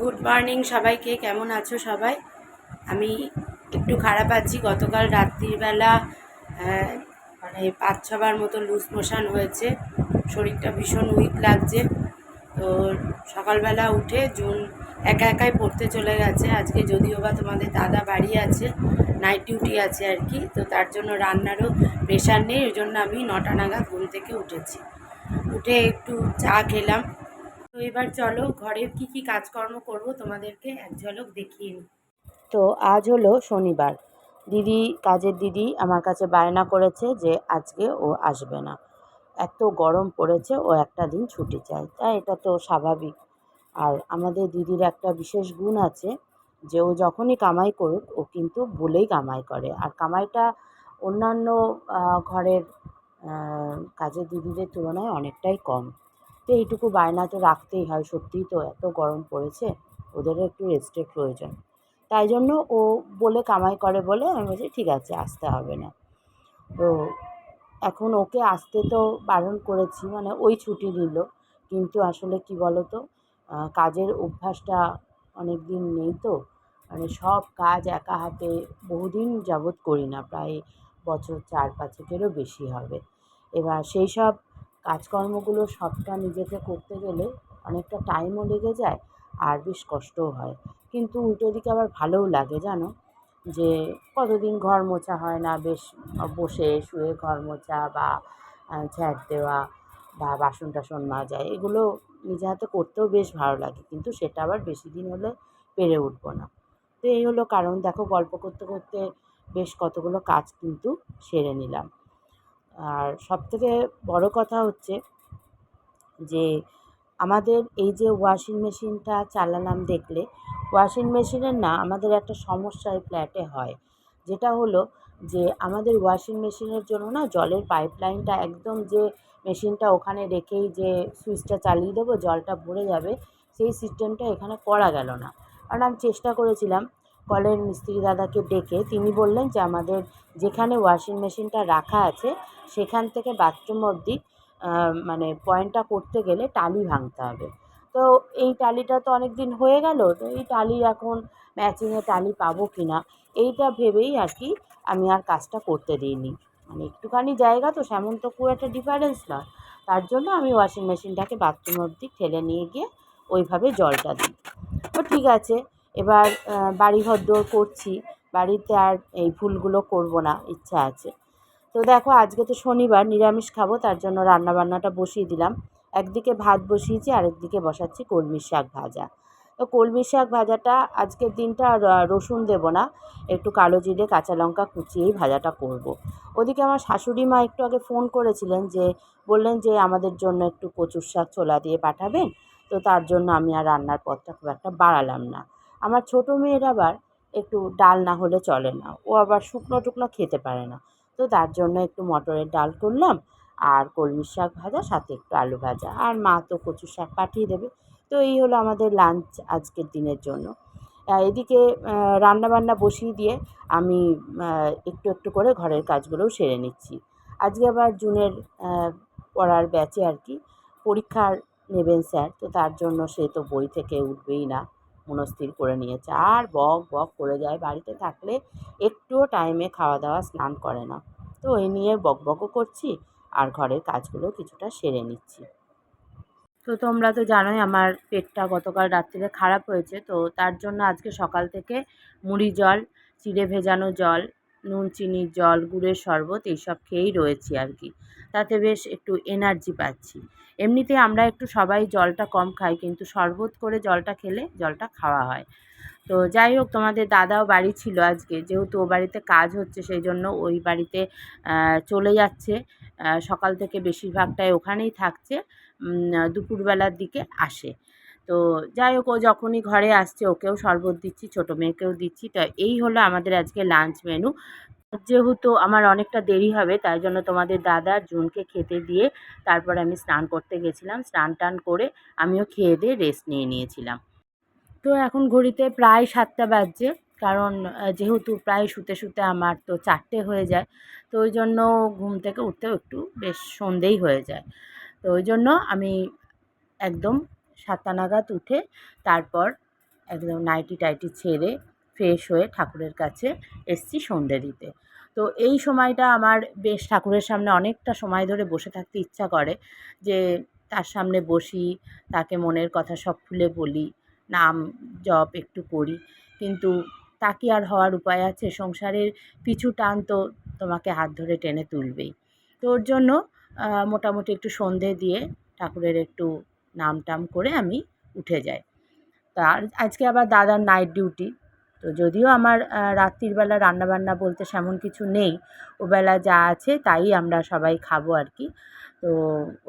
Good morning সবাইকে। কেমন আছো সবাই? আমি একটু খারাপ আছি। গতকাল রাত্রিবেলা মানে 5-6বার মতো লুজ মোশন হয়েছে। শরীরটা ভীষণ উইক লাগছে। তো সকালবেলা উঠে জুন একা একাই পড়তে চলে গেছে। আজকে যদিও বা তোমাদের দাদা বাড়ি আছে, নাইট ডিউটি আছে আর কি, তো তার জন্য রান্নারও প্রেশার নেই। ওই জন্য আমি 9টা নাগাদ ঘুম থেকে উঠেছি। উঠে একটু চা খেলাম। তো এবার চলো ঘরের কি কি কাজকর্ম করব তোমাদেরকে এক ঝলক দেখিয়ে নিই। তো আজ হলো শনিবার। কাজের দিদি আমার কাছে বায়না করেছে যে আজকে ও আসবে না। এত গরম পড়েছে, ও একটা দিন ছুটি চায়। তাই এটা তো স্বাভাবিক। আর আমাদের দিদির একটা বিশেষ গুণ আছে যে ও যখনই কামাই করুক ও কিন্তু বলেই কামাই করে। আর কামাইটা অন্যান্য ঘরের কাজের দিদিদের তুলনায় অনেকটাই কম। তো এইটুকু বায়না তো রাখতেই হয়। সত্যিই তো এত গরম পড়েছে, ওদেরও একটু রেস্টের প্রয়োজন। তাই জন্য ও বলে কামাই করে বলে আমি বলছি ঠিক আছে, আসতে হবে না। তো এখন ওকে আসতে তো বারণ করেছি, মানে ওই ছুটি দিল। কিন্তু আসলে কি বলো তো, কাজের অভ্যাসটা অনেক দিন নেই তো, মানে সব কাজ একা হাতে বহুদিন যাবৎ করি না, প্রায় বছর 4-5-এরও বেশি হবে। এবার সেই সব কাজকর্মগুলো সবটা নিজেকে করতে গেলে অনেকটা টাইমও লেগে যায়, আর বেশ কষ্টও হয়। কিন্তু উল্টো দিকে আবার ভালোও লাগে জানো, যে কতদিন ঘর মোছা হয় না, বেশ বসে শুয়ে ঘর মোছা বা ঝাড় দেওয়া বা বাসন টাসন মাজা, এগুলো নিজে হাতে করতেও বেশ ভালো লাগে। কিন্তু সেটা আবার বেশি দিন হলে পেরে উঠবো না। তো এই হলো কারণ। দেখো, গল্প করতে করতে বেশ কতগুলো কাজ কিন্তু সেরে নিলাম। আর সবথেকে বড় কথা হচ্ছে যে আমাদের এই যে ওয়াশিং মেশিনটা চালালাম, দেখলে ওয়াশিং মেশিনের না আমাদের একটা সমস্যা এই ফ্ল্যাটে হয়। যেটা হলো যে আমাদের ওয়াশিং মেশিনের জন্য না জলের পাইপলাইনটা একদম, যে মেশিনটা ওখানে রেখেই যে সুইচটা চালিয়ে দেবো জলটা ভরে যাবে, সেই সিস্টেমটা এখানে করা গেল না। কারণ আমি চেষ্টা করেছিলাম কলের মিস্ত্রি দাদাকে ডেকে। তিনি বললেন যে আমাদের যেখানে ওয়াশিং মেশিনটা রাখা আছে সেখান থেকে বাথরুম অবধি মানে পয়েন্টটা করতে গেলে টালি ভাঙতে হবে। তো এই টালিটা তো অনেক দিন হয়ে গেল, তো এই টালি এখন ম্যাচিংয়ে টালি পাবো কি না এইটা ভেবেই আর কি আমি আর কাজটা করতে দিইনি। মানে একটুখানি জায়গা তো, সেমন তো খুব একটা ডিফারেন্স নয়। তার জন্য আমি ওয়াশিং মেশিনটাকে বাথরুম অবধি ঠেলে নিয়ে গিয়ে ওইভাবে জলটা দিই। তো ঠিক আছে, এবার বাড়িঘর দৌড় করছি, বাড়িতে আর এই ভুলগুলো করব না, ইচ্ছা আছে। তো দেখো, আজকে তো শনিবার, নিরামিষ খাবো, তার জন্য রান্নাবান্নাটা বসিয়ে দিলাম। একদিকে ভাত বসিয়েছি, আরেকদিকে বসাচ্ছি কলমির শাক ভাজা। তো কলমির শাক ভাজাটা আজকের দিনটা রসুন দেবো না, একটু কালো জিরে কাঁচা লঙ্কা কুচিয়েই ভাজাটা করব। ওদিকে আমার শাশুড়ি মা একটু আগে ফোন করেছিলেন, যে বললেন যে আমাদের জন্য একটু কচুর শাক ছোলা দিয়ে পাঠাবেন। তো তার জন্য আমি আর রান্নার পথটা খুব একটা বাড়ালাম না। আমার ছোটো মেয়ের আবার একটু ডাল না হলে চলে না, ও আবার শুকনো টুকনো খেতে পারে না। তো তার জন্য একটু মটরের ডাল করলাম, আর কলমির শাক ভাজা, সাথে একটু আলু ভাজা, আর মা তো কচুর শাক পাঠিয়ে দেবে। তো এই হলো আমাদের লাঞ্চ আজকের দিনের জন্য। এদিকে রান্নাবান্না বসিয়ে দিয়ে আমি একটু একটু করে ঘরের কাজগুলোও সেরে নিচ্ছি। আজকে আবার জুনের পড়ার ব্যাচে আর কি পরীক্ষার নেবেন স্যার, তো তার জন্য সে তো বই থেকে উঠবেই না, মনস্থির করে নিয়েছে। আর বক বক করে যায়, বাড়িতে থাকলে একটুও টাইমে খাওয়া দাওয়া স্নান করে না। তো এই নিয়ে বকবকও করছি, আর ঘরের কাজগুলো কিছুটা সেরে নিচ্ছি। তো তোমরা তো জানোই আমার পেটটা গতকাল রাত্রিরে খারাপ হয়েছে, তো তার জন্য আজকে সকাল থেকে মুড়ি জল, চিড়ে ভেজানো জল, নুন চিনির জল, গুড়ের শরবত এইসব খেয়েই রয়েছি আর কি। তাতে বেশ একটু এনার্জি পাচ্ছি। এমনিতে আমরা একটু সবাই জলটা কম খাই, কিন্তু শরবত করে জলটা খেলে জলটা খাওয়া হয়। তো যাই হোক, তোমাদের দাদাও বাড়ি ছিল আজকে, যেহেতু ও বাড়িতে কাজ হচ্ছে সেই জন্য ওই বাড়িতে চলে যাচ্ছে। সকাল থেকে বেশিরভাগটাই ওখানেই থাকছে, দুপুরবেলার দিকে আসে। তো যাই হোক, ও যখনই ঘরে আসছে ওকেও শরবত দিচ্ছি, ছোটো মেয়েকেও দিচ্ছি। তো এই হলো আমাদের আজকে লাঞ্চ মেনু। যেহেতু আমার অনেকটা দেরি হবে, তাই জন্য তোমাদের দাদা আর জুনকে খেতে দিয়ে তারপর আমি স্নান করতে গেছিলাম। স্নান টান করে আমিও খেয়ে দিয়ে রেস্ট নিয়ে নিয়েছিলাম। তো এখন ঘড়িতে প্রায় 7টা বাজছে, কারণ যেহেতু প্রায় শুতে শুতে আমার তো 4টে হয়ে যায়। তো ওই জন্য ঘুম থেকে উঠতেও একটু বেশ সন্ধেই হয়ে যায়। তো ওই জন্য আমি একদম 7টা নাগাদ উঠে তারপর একদম নাইটি টাইটি ছেড়ে ফ্রেশ হয়ে ঠাকুরের কাছে এসছি সন্ধে দিতে। তো এই সময়টা আমার বেশ ঠাকুরের সামনে অনেকটা সময় ধরে বসে থাকতে ইচ্ছা করে, যে তার সামনে বসি, তাকে মনের কথা সব খুলে বলি, নাম জপ একটু করি। কিন্তু তা কি আর হওয়ার উপায় আছে? সংসারের পিছু টান তো তোমাকে হাত ধরে টেনে তুলবেই। তো ওর জন্য মোটামুটি একটু সন্ধে দিয়ে ঠাকুরের একটু নাম টাম করে আমি উঠে যাই। তা আজকে আবার দাদার নাইট ডিউটি। তো যদিও আমার রাত্রির বেলা রান্নাবান্না বলতে সেমন কিছু নেই, ওবেলা যা আছে তাই আমরা সবাই খাবো আর কি। তো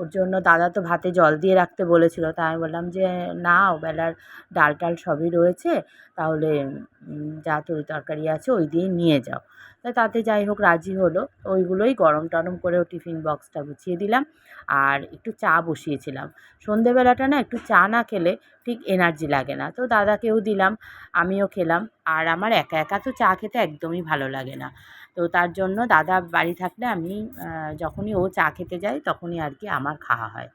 ওর জন্য দাদা তো ভাতে জল দিয়ে রাখতে বলেছিল, তা আমি বললাম যে না, ওবেলার ডাল টাল সবই রয়েছে, তাহলে যা তরি তরকারি আছে ওই দিয়ে নিয়ে যাও। তাতে যাই হোক রাজি হলো। ওইগুলোই গরম টরম করে ও টিফিন বক্সটা গুছিয়ে দিলাম, আর একটু চা বসিয়েছিলাম। সন্ধেবেলাটা না একটু চা না খেলে ঠিক এনার্জি লাগে না, তো দাদাকেও দিলাম, আমিও খেলাম। আর আমার একা একা তো চা খেতে একদমই ভালো লাগে না। তো তার জন্য দাদা বাড়ি থাকলে আমি যখনই ও চা খেতে যায় তখনই আর কি আমার খাওয়া হয়।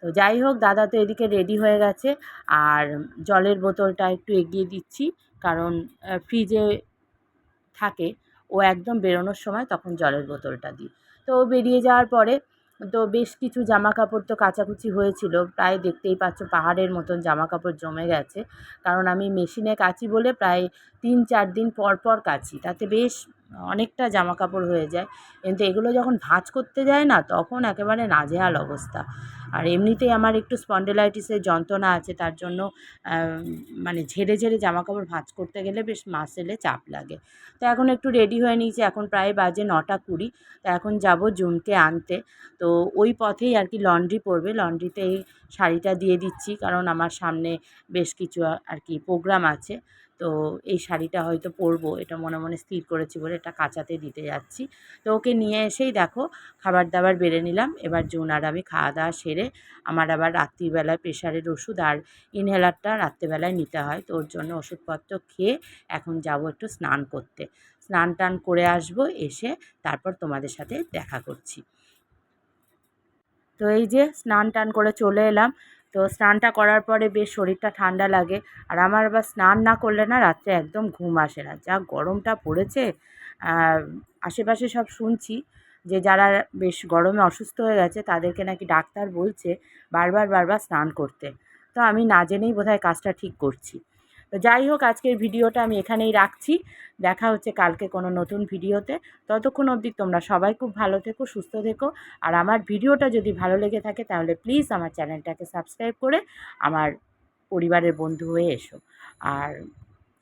তো যাই হোক, দাদা তো এদিকে রেডি হয়ে গেছে, আর জলের বোতলটা একটু এগিয়ে দিচ্ছি, কারণ ফ্রিজে থাকে, ও একদম বেরোনোর সময় তখন জলের বোতলটা দিই। তো ও বেরিয়ে যাওয়ার পরে তো বেশ কিছু জামাকাপড় তো কাচাকুচি হয়েছিল, প্রায় দেখতেই পাচ্ছ পাহাড়ের মতন জামাকাপড় জমে গেছে। কারণ আমি মেশিনে কাচি বলে প্রায় ৩-৪ দিন পর পর কাচি, তাতে বেশ অনেকটা জামাকাপড় হয়ে যায়। কিন্তু এগুলো যখন ভাঁজ করতে যায় না, তখন একেবারে নাজেহাল অবস্থা। আর এমনিতেই আমার একটু স্পন্ডিলাইটিসের যন্ত্রণা আছে, তার জন্য মানে ঝেড়ে ঝেড়ে জামাকাপড় ভাঁজ করতে গেলে বেশ মাসেলে চাপ লাগে। তো এখন একটু রেডি হয়ে নিয়েছি, এখন প্রায় বাজে 9টা 20। তো এখন যাব জুনকে আনতে। তো ওই পথেই আর কি লন্ড্রি পড়বে, লন্ড্রিতে এই শাড়িটা দিয়ে দিচ্ছি, কারণ আমার সামনে বেশ কিছু আর কি প্রোগ্রাম আছে। তো এই শাড়িটা হয়তো পরবো, এটা মনে মনে স্থির করেছি বলে এটা কাচাতে দিতে যাচ্ছি। তো ওকে নিয়ে এসেই দেখো খাবার দাবার বেড়ে নিলাম। এবার জুন আর আমি খাওয়া দাওয়া সেরে, আমার আবার রাত্রিবেলায় প্রেশারের ওষুধ আর ইনহেলারটা রাত্রিবেলায় নিতে হয়, তো ওর জন্য ওষুধপত্র খেয়ে এখন যাব একটু স্নান করতে। স্নান টান করে আসবো, এসে তারপর তোমাদের সাথে দেখা করছি। তো এই যে স্নান টান করে চলে এলাম। তো স্নানটা করার পরে বেশ শরীরটা ঠান্ডা লাগে। আর আমার আবার স্নান না করলে না রাত্রে একদম ঘুম আসে না, যা গরমটা পড়েছে। আশেপাশে সব শুনছি যে যারা বেশ গরমে অসুস্থ হয়ে গেছে তাদেরকে নাকি ডাক্তার বলছে বারবার বারবার স্নান করতে। তো আমি না জেনেই বোধহয় কাজটা ঠিক করছি। তো যাই হোক, আজকের ভিডিওটা আমি এখানেই রাখছি। দেখা হচ্ছে কালকে কোনো নতুন ভিডিওতে। ততক্ষণ অবধি তোমরা সবাই খুব ভালো থেকো, সুস্থ থেকো। আর আমার ভিডিওটা যদি ভালো লেগে থাকে তাহলে প্লিজ আমার চ্যানেলটাকে সাবস্ক্রাইব করে আমার পরিবারের বন্ধু হয়ে এসো। আর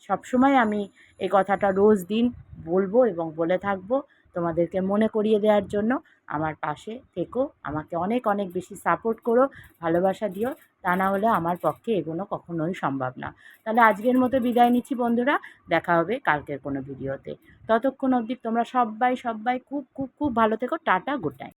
সবসময় আমি এই কথাটা রোজ দিন বলবো এবং বলে থাকবো, তোমাদেরকে মনে করিয়ে দেওয়ার জন্য। আমার পাশে থেকো, আমাকে অনেক অনেক বেশি সাপোর্ট করো, ভালোবাসা দিও। তা না হলে আমার পক্ষে এগোনো কখনোই সম্ভব না। তাহলে আজকের মতো বিদায় নিচ্ছি বন্ধুরা, দেখা হবে কালকের কোনো ভিডিওতে। ততক্ষণ অবধি তোমরা সবাই সবাই খুব খুব খুব ভালো থেকো। Tata, good night.